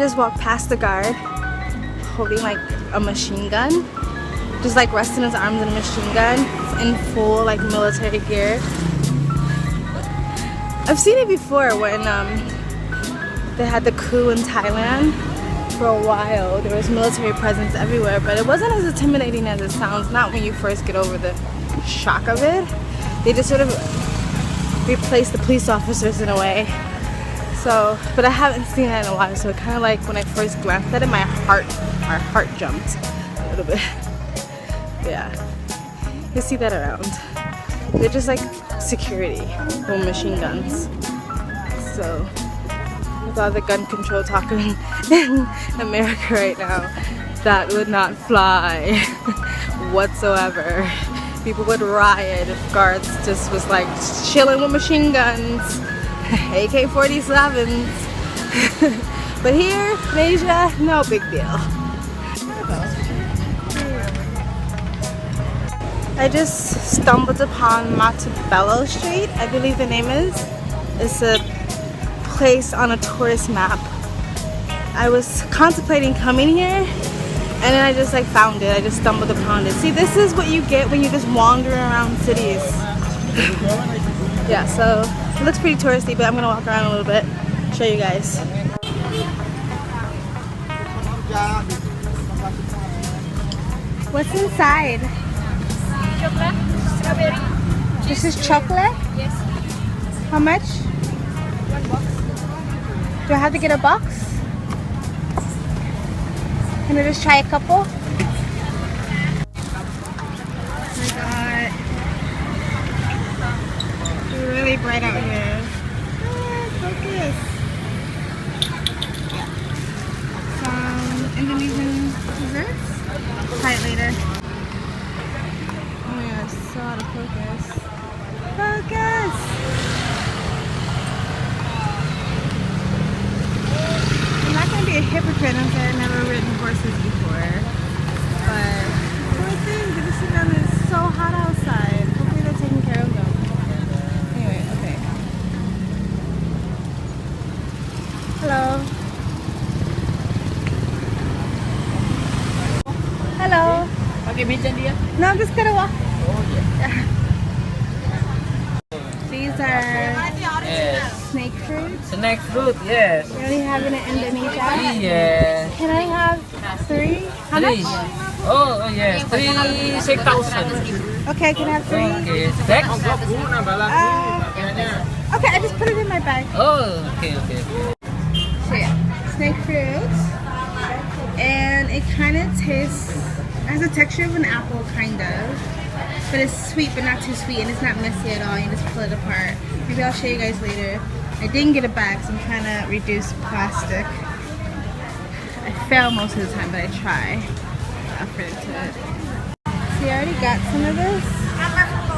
just walked past the guard holding like a machine gun, just like resting his arms in a machine gun in full like military gear. I've seen it before when they had the coup in Thailand. For a while there was military presence everywhere, but it wasn't as intimidating as it sounds, not when you first get over the shock of it. They just sort of replaced the police officers in a way. So, but I haven't seen that in a while, so it kind of like when I first glanced at it, my heart jumped a little bit. Yeah, you see that around. They're just like security with machine guns. So with all the gun control talk in America right now, that would not fly whatsoever. People would riot if guards just was like chilling with machine guns, AK-47s. But here in Asia, no big deal. I just stumbled upon Montebello Street, I believe the name is. It's a place on a tourist map. I was contemplating coming here, and then I just like found it. I just stumbled upon it. See, this is what you get when you just wander around cities. Yeah, so it looks pretty touristy, but I'm gonna walk around a little bit, show you guys. What's inside? Chocolate, strawberry. This is chocolate? Yes. How much? 1 box. Do I have to get a box? Can I just try a couple? Oh my god. It's really bright out here. Focus. Some Indonesian desserts. Try it later. Oh my god, it's so out of focus. Focus! I'm not going to be a hypocrite and say I've never ridden horses before, but poor things, they just sit down and it's so hot outside. Hopefully they're taking care of them. Anyway, okay. Hello. Hello. Pakai meja dia? No, I'm just gonna walk. Oh yeah. These are snake fruit. Snake fruit, yes. We only have it in Indonesia. Yeah. Can I have 3? How much? Oh yes, 6,000. Okay, can I have 3? Okay, six. Okay, I just put it in my bag. Oh, okay. So yeah, snake fruit. And it kind of tastes, has the texture of an apple, kind of. But it's sweet, but not too sweet, and it's not messy at all. You just pull it apart. Maybe I'll show you guys later. I didn't get a bag, so I'm trying to reduce plastic. I fail most of the time, but I try. Effort into it. See, I already got some of this,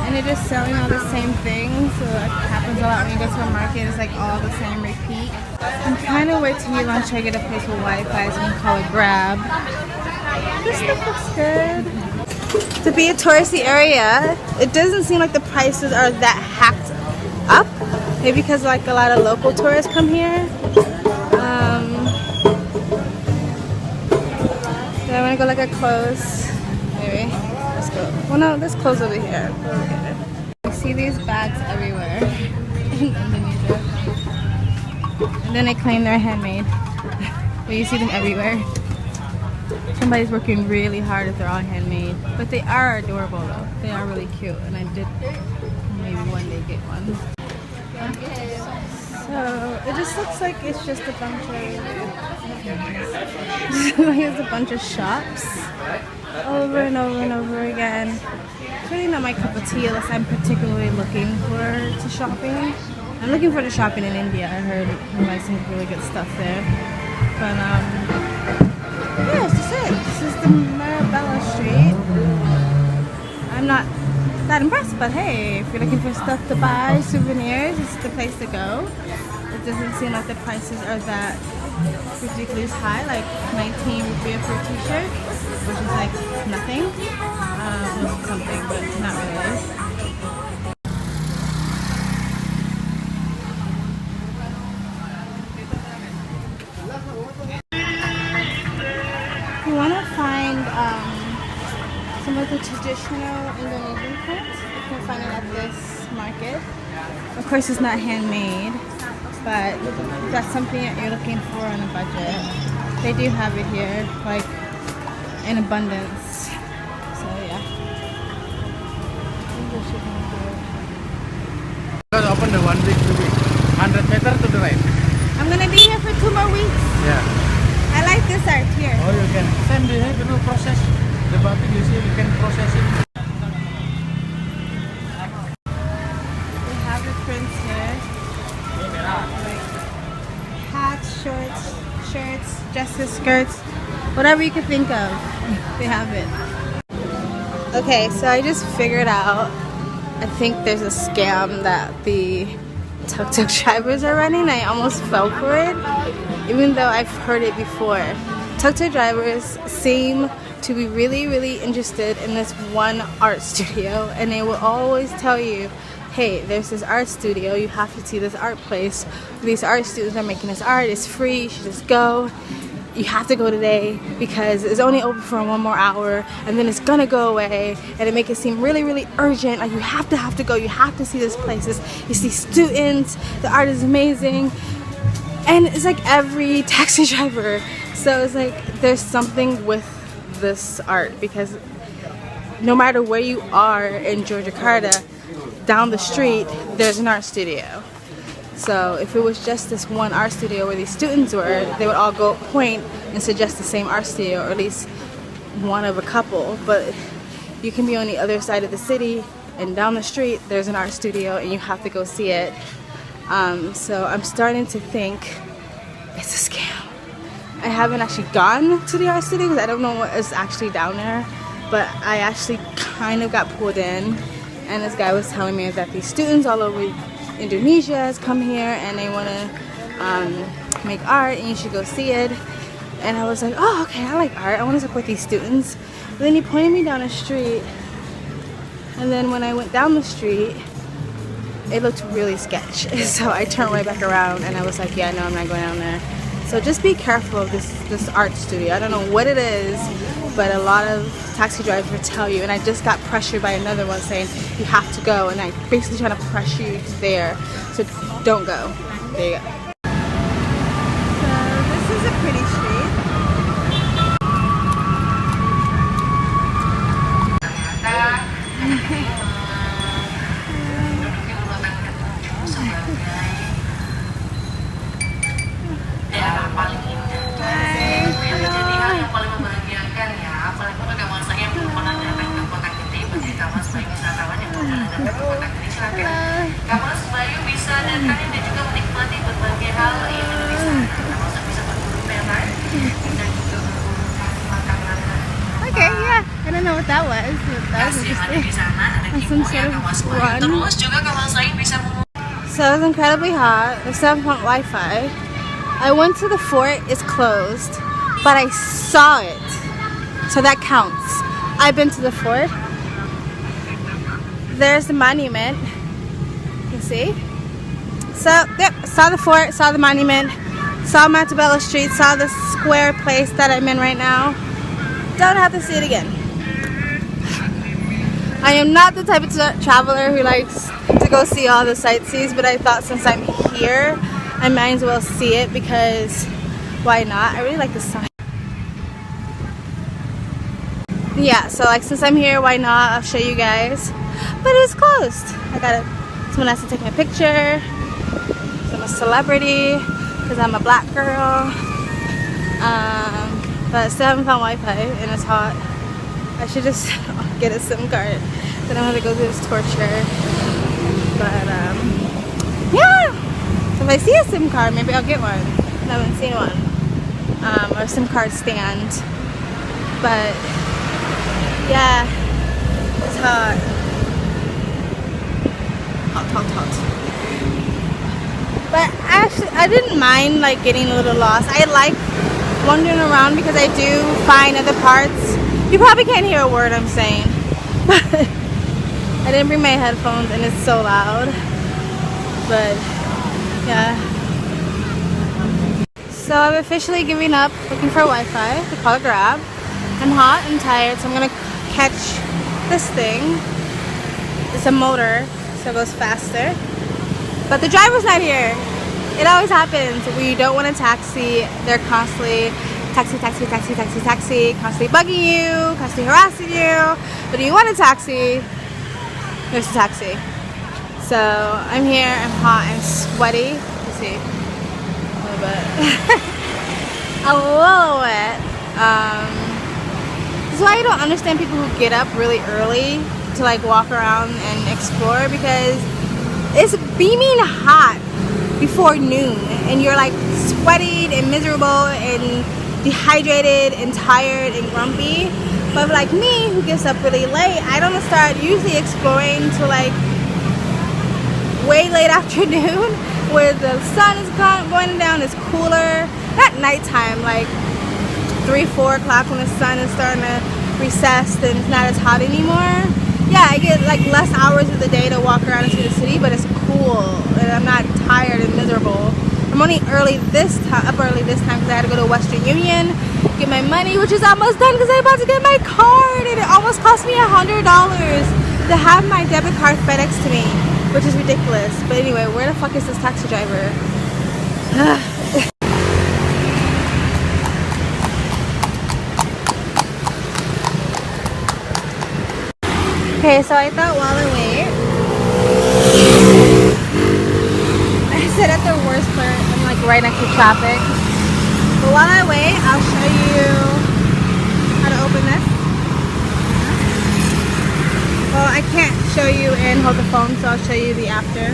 and they're just selling all the same things. So it happens a lot when you go to a market. It's like all the same repeat. I'm trying to wait till you launch. I get a place with Wi-Fi, so we can call it Grab. This stuff looks good. To be a touristy area, it doesn't seem like the prices are that hacked up. Maybe because like a lot of local tourists come here. Do I want to go look at clothes? Maybe. Let's go. Well, no, let's close over here. You see these bags everywhere in Indonesia. And then they claim they're handmade. But you see them everywhere. Somebody's working really hard if they're all handmade. But they are adorable though. They are really cute, and I did maybe one day get one. So it just looks like it's just a bunch of shops over and over and over again. It's really not my cup of tea unless I'm particularly looking for shopping. I'm looking for the shopping in India. I heard there's some really good stuff there. But yeah, this is it. This is the Montebello Street. I'm not that impressed, but hey, if you're looking for stuff to buy, souvenirs, it's the place to go. It doesn't seem like the prices are that ridiculously high, like 19 rupiah for a t-shirt, which is like nothing. Something, but not really. some of the traditional Indonesian prints. You can find it at this market. Of course, it's not handmade, but if that's something that you're looking for on a budget, they do have it here, like in abundance. So yeah. Open the 1 week, 2 week, 100 meter to the right. I'm gonna be here for 2 more weeks. Yeah. I like this art here. Or you can send the process. The batik you see, you can process it. They have the prints here. Like hats, shirts, dresses, skirts, whatever you can think of, they have it. Okay, so I just figured out, I think there's a scam that the tuk-tuk drivers are running. I almost fell for it, even though I've heard it before. Tuk-tuk drivers seem to be really interested in this one art studio, and they will always tell you, hey, there's this art studio, you have to see this art place. These art students are making this art, it's free, you should just go. You have to go today because it's only open for 1 more hour and then it's gonna go away, and it make it seem really urgent, like you have to go, you have to see this place. You see students, the art is amazing, and it's like every taxi driver. So it's like there's something with this art, because no matter where you are in Yogyakarta, down the street there's an art studio. So if it was just this one art studio where these students were, they would all go point and suggest the same art studio, or at least one of a couple. But you can be on the other side of the city and down the street there's an art studio and you have to go see it. So I'm starting to think it's a scam. I haven't actually gone to the art studio because I don't know what is actually down there, but I actually kind of got pulled in, and this guy was telling me that these students all over Indonesia has come here and they want to make art and you should go see it. And I was like, oh, okay, I like art, I want to support these students. But then he pointed me down the street, and then when I went down the street it looked really sketch. So I turned right back around and I was like, yeah, no, I'm not going down there. So just be careful of this art studio. I don't know what it is, but a lot of taxi drivers will tell you, and I just got pressured by another one saying you have to go, and I basically trying to pressure you there, so don't go. There you go. So this is a pretty street. Okay, yeah, I don't know what that was. That was interesting. That's some sort of run. So it was incredibly hot. There's 7-point Wi-Fi. I went to the fort, it's closed, but I saw it. So that counts. I've been to the fort. There's the monument. You see? So, yep, saw the fort, saw the monument, saw Montebello Street, saw the square place that I'm in right now. Don't have to see it again. I am not the type of traveler who likes to go see all the sightsees, but I thought since I'm here, I might as well see it, because why not? I really like the sign. Yeah, so like since I'm here, why not? I'll show you guys. But it's closed. Someone has to take my picture. So I'm a celebrity because I'm a black girl. But I still haven't found Wi-Fi and it's hot. I should just get a SIM card. Then I'm gonna go through this torture. But yeah. So if I see a SIM card, maybe I'll get one. I haven't seen one. Or a SIM card stand. But yeah, it's hot. Hot. But actually, I didn't mind like getting a little lost. I like wandering around because I do find other parts. You probably can't hear a word I'm saying, but I didn't bring my headphones and it's so loud. But yeah. So I've officially given up looking for Wi-Fi to call a Grab. I'm hot and tired, so I'm gonna catch this thing. It's a motor, so it goes faster. But the driver's not here. It always happens when you don't want a taxi. They're constantly taxi, constantly bugging you, constantly harassing you. But if you want a taxi, there's a taxi. So I'm here, I'm hot, I'm sweaty. You see, a little bit. A little bit. This is why I don't understand people who get up really early to like walk around and explore, because it's beaming hot before noon and you're like sweaty and miserable and dehydrated and tired and grumpy. But like me, who gets up really late, I don't start usually exploring till like way late afternoon where the sun is going down, it's cooler. Not nighttime, like 3-4 o'clock when the sun is starting to recess and it's not as hot anymore. Yeah, I get like less hours of the day to walk around and see the city, but it's cool and I'm not tired and miserable. I'm only up early this time because I had to go to Western Union, get my money, which is almost done because I'm about to get my card, and it almost cost me $100 to have my debit card FedEx to me, which is ridiculous. But anyway, where the fuck is this taxi driver? Okay, so I thought while I wait, I sit at the worst part. I'm like right next to traffic. But while I wait, I'll show you how to open this. Well, I can't show you and hold the phone, so I'll show you the after.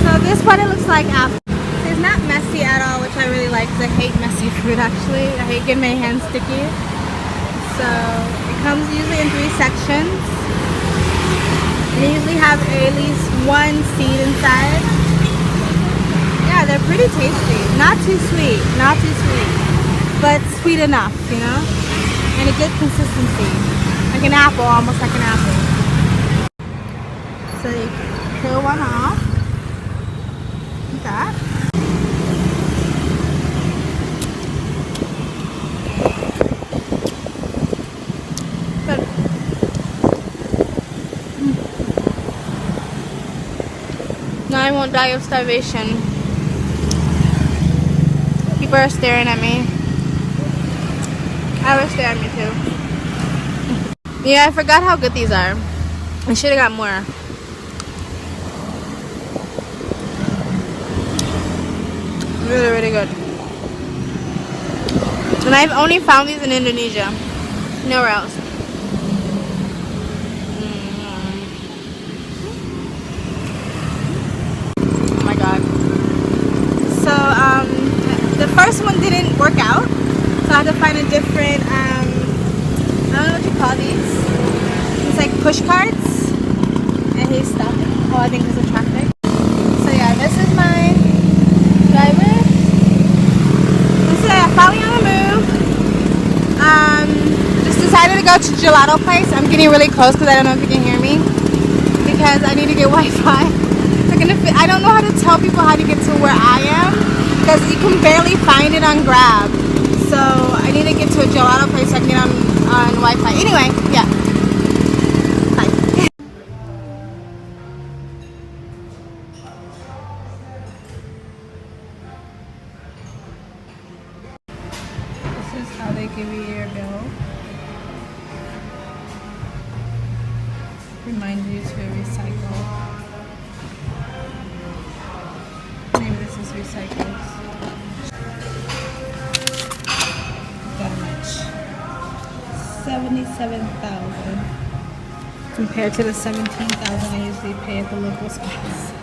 So this is what it looks like after. It's not messy at all, which I really like because I hate messy food actually. I hate getting my hands sticky. So it comes usually in 3 sections. They usually have at least 1 seed inside. Yeah, they're pretty tasty. Not too sweet, but sweet enough, you know? And a good consistency. Like an apple, almost like an apple. So you peel one off. Like that. Now I won't die of starvation. People are staring at me. I was staring at me too. Yeah, I forgot how good these are. I should have got more. Really, really good. And I've only found these in Indonesia. Nowhere else. The first one didn't work out, so I had to find a different, I don't know what you call these. It's like push carts, and he's stuck. Oh, I think there's a traffic. So yeah, this is my driver. This is finally on the move. Just decided to go to gelato place. I'm getting really close because I don't know if you can hear me, because I need to get Wi-Fi. I don't know how to tell people how to get to where I am, because you can barely find it on Grab. So I need to get to a gelato place so I can get on Wi-Fi. Anyway, yeah. Bye. This is how they give you your bill. Remind you to recycle. Maybe this is recycled. That much. 77,000 compared to the 17,000 I usually pay at the local spots.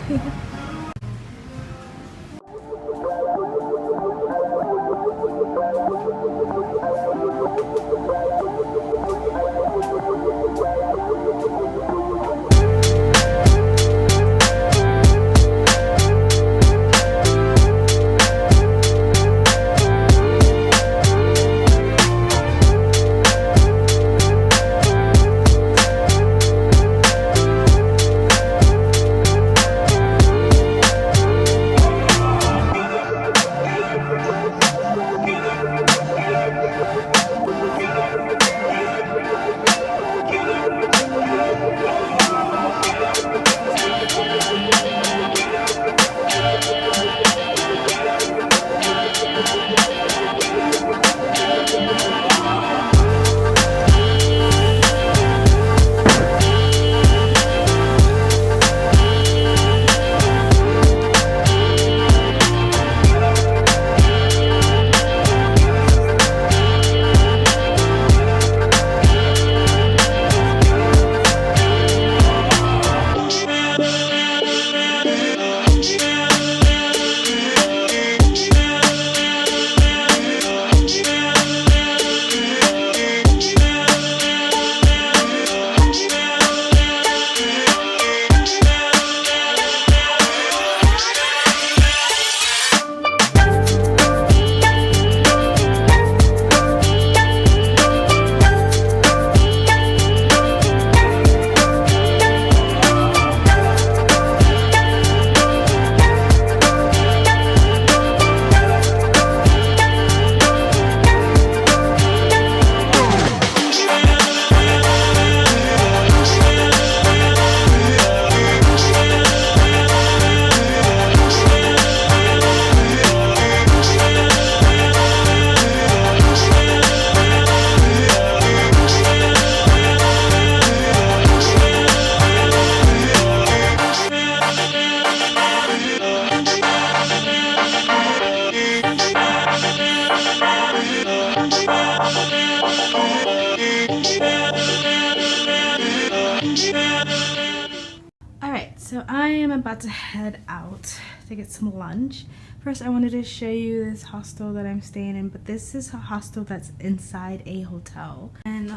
I am about to head out to get some lunch. First, I wanted to show you this hostel that I'm staying in, but this is a hostel that's inside a hotel. And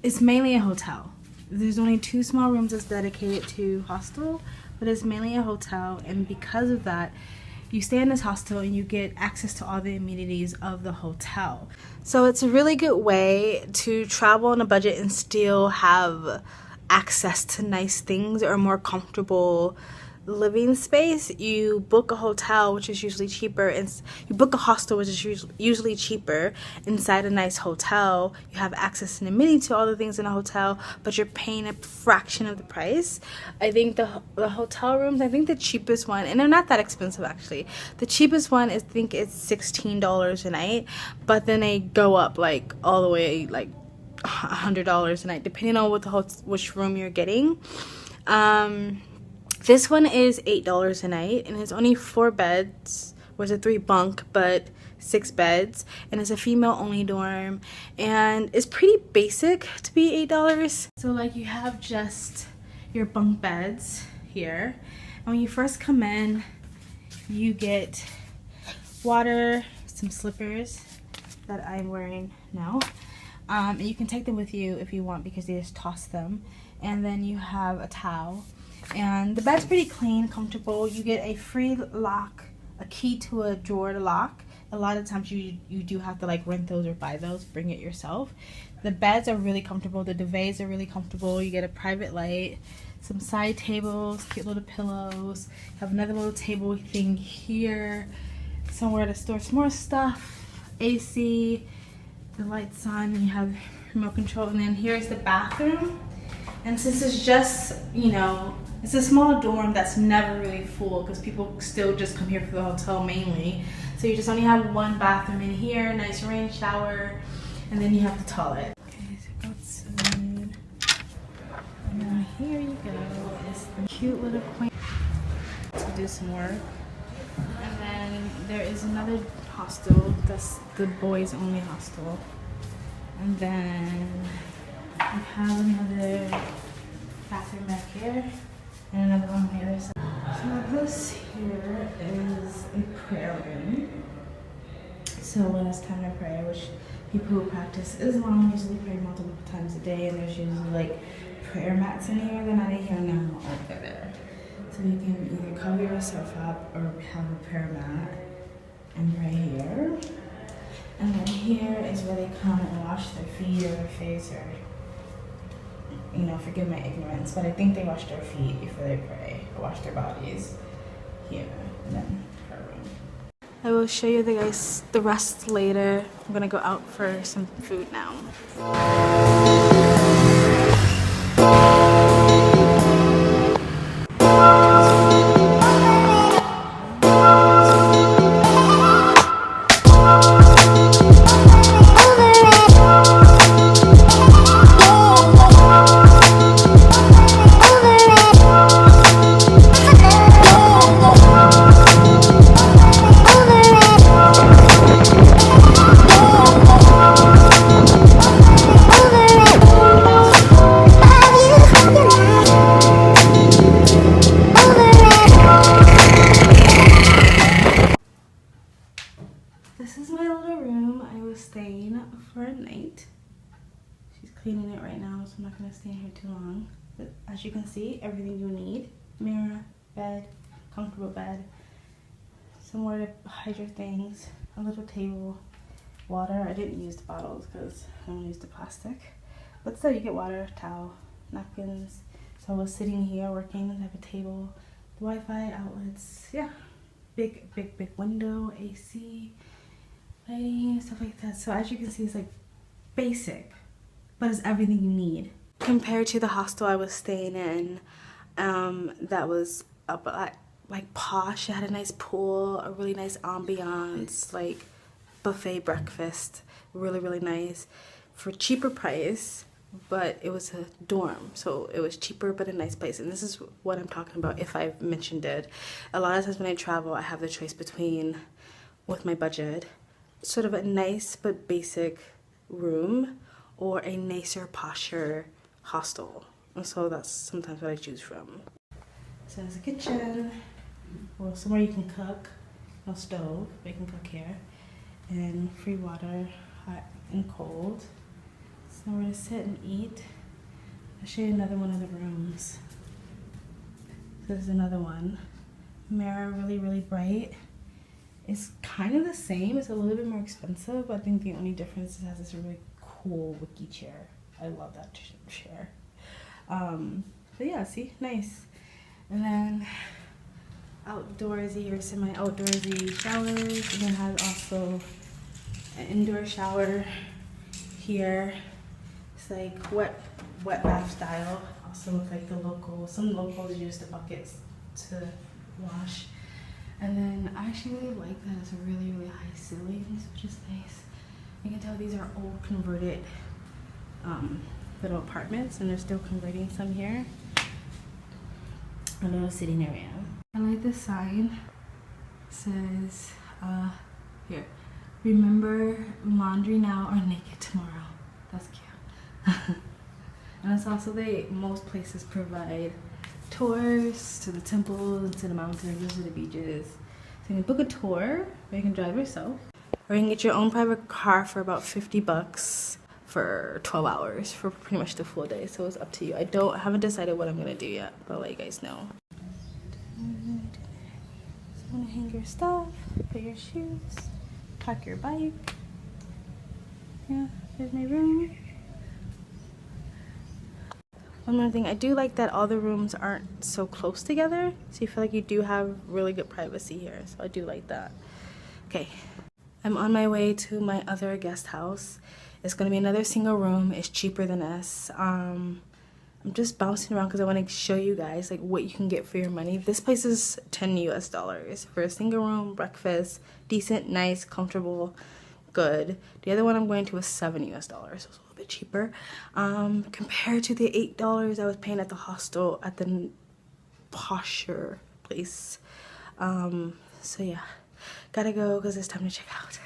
it's mainly a hotel. There's only 2 small rooms that's dedicated to hostel, but it's mainly a hotel, and because of that, you stay in this hostel and you get access to all the amenities of the hotel. So it's a really good way to travel on a budget and still have access to nice things or more comfortable living space. You book a hotel, which is usually cheaper, and you book a hostel, which is usually cheaper. Inside a nice hotel, you have access and amenity to all the things in a hotel, but you're paying a fraction of the price. I think the hotel rooms, I think the cheapest one, and they're not that expensive actually. The cheapest one is, I think it's $16 a night, but then they go up like all the way like $100 a night, depending on which room you're getting. This one is $8 a night, and it's only 4 beds. Was a 3 bunk, but 6 beds, and it's a female only dorm, and it's pretty basic to be $8. So like you have just your bunk beds here, and when you first come in, you get water, some slippers that I'm wearing now, and you can take them with you if you want because they just toss them, and then you have a towel. And the bed's pretty clean, comfortable. You get a free lock, a key to a drawer to lock. A lot of times you do have to like rent those or buy those, bring it yourself. The beds are really comfortable. The duvets are really comfortable. You get a private light, some side tables, cute little pillows. Have another little table thing here, somewhere to store some more stuff. AC, the lights on, and you have remote control. And then here's the bathroom. And since it's just, you know, it's a small dorm that's never really full because people still just come here for the hotel mainly. So you just only have 1 bathroom in here, nice rain shower, and then you have the toilet. Okay, so outside. And then here you go. It's the cute little quaint to do some work. And then there is another hostel that's the boys only hostel. And then we have another bathroom back here and another one on the other side. So this here is a prayer room. So when it's time to pray, which people who practice Islam usually pray multiple times a day, and there's usually like prayer mats in here. They're not in here now, they're there. So you can either cover yourself up or have a prayer mat and pray here. And then here is where they come and wash their feet or their face, or, you know, forgive my ignorance, but I think they wash their feet before they pray, or wash their bodies here, and then her room. I will show you the rest later. I'm gonna go out for some food now. This is my little room. I was staying for a night. She's cleaning it right now, so I'm not going to stay in here too long. But as you can see, everything you need. Mirror, bed, comfortable bed, somewhere to hide your things, a little table, water. I didn't use the bottles because I don't use the plastic. But still, you get water, towel, napkins. So I was sitting here working. I have a table, the Wi-Fi outlets. Yeah, big window, AC. Lighting, stuff like that. So as you can see, it's like basic, but it's everything you need. Compared to the hostel I was staying in, that was up like posh. It had a nice pool, a really nice ambiance, like buffet breakfast, really nice for cheaper price. But it was a dorm, so it was cheaper but a nice place. And this is what I'm talking about if I've mentioned it. A lot of times when I travel, I have the choice between, with my budget, sort of a nice but basic room or a nicer, posher hostel. And so that's sometimes what I choose from. So there's a kitchen, well, somewhere you can cook, no stove, but you can cook here, and free water, hot and cold. Somewhere to sit and eat. I'll show you another one of the rooms. So there's another one. Mirror, really, really bright. It's kind of the same. It's a little bit more expensive, but I think the only difference is it has this really cool wicky chair. I love that chair. But yeah, see, nice. And then outdoorsy or semi-outdoorsy showers. And it has also an indoor shower here. It's like wet bath style. Also with like some locals use the buckets to wash. And then I actually really like that it's a really, really high ceilings, which is nice. You can tell these are old converted little apartments, and they're still converting some here. A little sitting area. I like this sign. It says, here, remember laundry now or naked tomorrow. That's cute. And it's also most places provide tours to the temples, to the mountains, to the beaches. So you can book a tour, or you can drive yourself, or you can get your own private car for about $50 for 12 hours for pretty much the full day. So it's up to you. Haven't decided what I'm gonna do yet, but I'll let you guys know. So you wanna hang your stuff, put your shoes, park your bike. Yeah, there's my room. One more thing, I do like that all the rooms aren't so close together, so you feel like you do have really good privacy here, so I do like that. Okay, I'm on my way to my other guest house. It's gonna be another single room. It's cheaper than this. I'm just bouncing around because I want to show you guys like what you can get for your money. This place is $10 US for a single room, breakfast, decent, nice, comfortable, good. The other one I'm going to is $7 US, so it's a little bit cheaper compared to the $8 I was paying at the hostel at the posher place. So yeah, gotta go because it's time to check out.